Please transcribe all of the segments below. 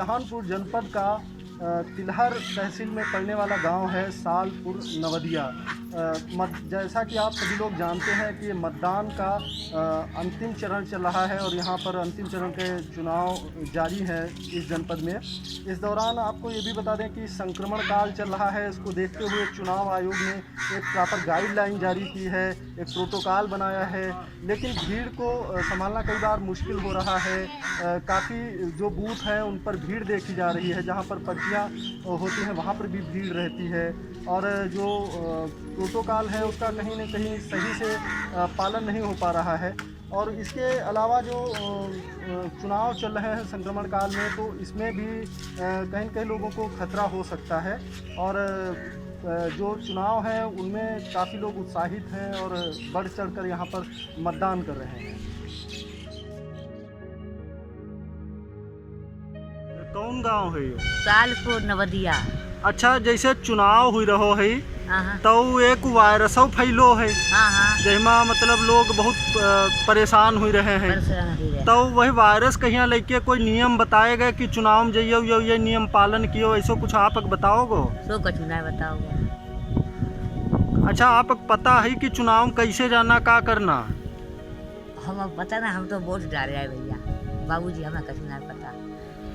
शाहजहानपुर जनपद का तिलहर तहसील में पड़ने वाला गांव है सालपुर नवदिया। जैसा कि आप सभी लोग जानते हैं कि मतदान का अंतिम चरण चल रहा है और यहां पर अंतिम चरण के चुनाव जारी है इस जनपद में। इस दौरान आपको ये भी बता दें कि संक्रमण काल चल रहा है, इसको देखते हुए चुनाव आयोग ने एक प्रॉपर गाइडलाइन जारी की है, एक प्रोटोकॉल बनाया है, लेकिन भीड़ को संभालना कई बार मुश्किल हो रहा है। काफ़ी जो बूथ हैं उन पर भीड़ देखी जा रही है, जहां पर पर्चियां होती हैं वहां पर भी भीड़ रहती है और जो प्रोटोकॉल है उसका कहीं न कहीं सही से पालन नहीं हो पा रहा है। और इसके अलावा जो चुनाव चल रहे हैं संक्रमण काल में, तो इसमें भी कहीं न कहीं लोगों को खतरा हो सकता है और जो चुनाव है उनमें काफ़ी लोग उत्साहित हैं और बढ़ चढ़कर यहाँ पर मतदान कर रहे हैं। कौन गांव है ये? सालपुर नवदिया। अच्छा, जैसे चुनाव हुई रहो है हाँ तो एक वायरस फैलो है हाँ जहिमा मतलब लोग बहुत परेशान हुई रहे हैं, तो वही वायरस कहीं लेके कोई नियम बताए गए कि चुनाव में जाइयो ये नियम पालन कियो, ऐसा कुछ आप बताओगे? सो कुछ नहीं बताओगे। अच्छा, आप पता है कि चुनाव में कैसे जाना, का करना? हम पता ना, हम तो वोट डाले है भैया, बाबूजी हमें कुछ नहीं पता।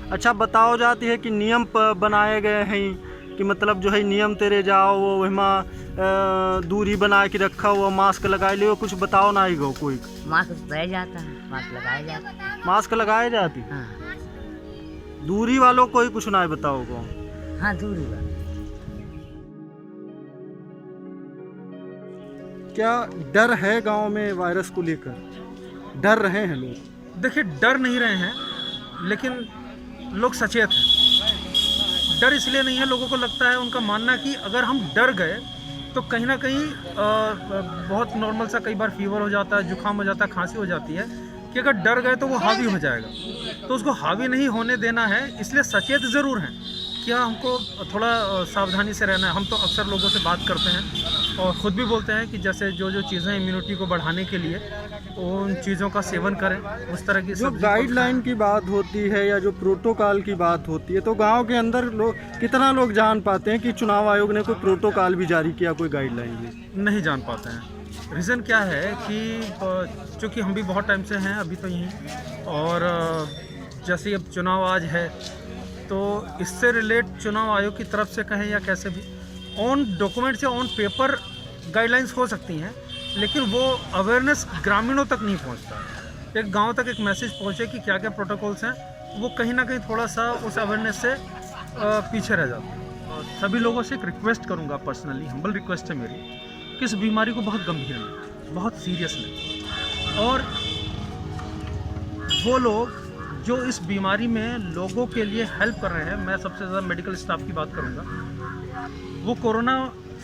अच्छा, बताओ जाती है कि नियम बनाए गए हैं कि मतलब जो है नियम तेरे जाओ, वो वहाँ दूरी बना के रखा हुआ, मास्क लगाए ले, कुछ बताओ ना आएगा कोई? मास्क पहन जाता है, मास्क लगाया जाता है। मास्क लगाए जाती? हाँ। दूरी वालों कोई कुछ ना बताओगे? हाँ, दूरी वाला। क्या डर है गांव में वायरस को लेकर? डर रहे हैं लोग? देखिए, डर नहीं रहे हैं लेकिन लोग सचेत हैं। डर इसलिए नहीं है, लोगों को लगता है, उनका मानना है कि अगर हम डर गए तो कहीं ना कहीं बहुत नॉर्मल सा कई बार फीवर हो जाता है, जुकाम हो जाता है, खांसी हो जाती है, कि अगर डर गए तो वो हावी हो जाएगा। तो उसको हावी नहीं होने देना है, इसलिए सचेत ज़रूर हैं। क्या हमको थोड़ा सावधानी से रहना है। हम तो अक्सर लोगों से बात करते हैं और ख़ुद भी बोलते हैं कि जैसे जो चीज़ें इम्यूनिटी को बढ़ाने के लिए उन चीज़ों का सेवन करें, उस तरह की जो गाइडलाइन की बात होती है या जो प्रोटोकॉल की बात होती है, तो गांव के अंदर कितना लोग जान पाते हैं कि चुनाव आयोग ने कोई प्रोटोकॉल भी जारी किया, कोई गाइडलाइन भी? नहीं जान पाते हैं। रीज़न क्या है कि चूँकि हम भी बहुत टाइम से हैं अभी तो यहीं, और जैसे अब चुनाव आज है तो इससे रिलेट चुनाव आयोग की तरफ से कहें या कैसे भी ऑन डॉक्यूमेंट या ऑन पेपर गाइडलाइंस हो सकती हैं, लेकिन वो अवेयरनेस ग्रामीणों तक नहीं पहुंचता। एक गांव तक एक मैसेज पहुंचे कि क्या क्या प्रोटोकॉल्स हैं, वो कहीं ना कहीं थोड़ा सा उस अवेयरनेस से पीछे रह जाता है। सभी लोगों से एक रिक्वेस्ट करूंगा, पर्सनली हम्बल रिक्वेस्ट है मेरी, कि इस बीमारी को बहुत गंभीर लें, बहुत सीरियस लें। और वो लोग जो इस बीमारी में लोगों के लिए हेल्प कर रहे हैं, मैं सबसे ज़्यादा मेडिकल स्टाफ की बात करूंगा, वो कोरोना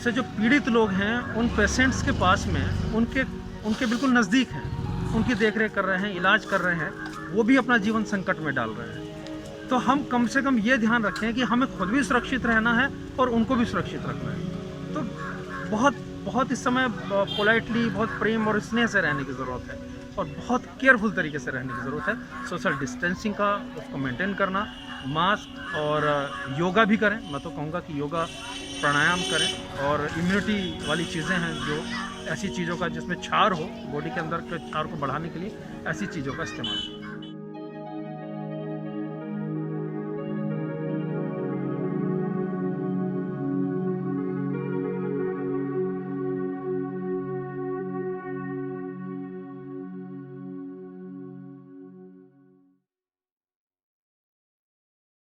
से जो पीड़ित लोग हैं उन पेशेंट्स के पास में उनके बिल्कुल नज़दीक हैं, उनकी देखरेख कर रहे हैं, इलाज कर रहे हैं, वो भी अपना जीवन संकट में डाल रहे हैं। तो हम कम से कम ये ध्यान रखें कि हमें खुद भी सुरक्षित रहना है और उनको भी सुरक्षित रखना है। तो बहुत इस समय पोलाइटली, बहुत प्रेम और स्नेह से रहने की ज़रूरत है और बहुत केयरफुल तरीके से रहने की ज़रूरत है। सोशल डिस्टेंसिंग का उसको मेंटेन करना, मास्क और योगा भी करें। मैं तो कहूँगा कि योगा, प्राणायाम करें, और इम्यूनिटी वाली चीज़ें हैं जो ऐसी चीज़ों का जिसमें क्षार हो, बॉडी के अंदर के क्षार को बढ़ाने के लिए ऐसी चीज़ों का इस्तेमाल करें।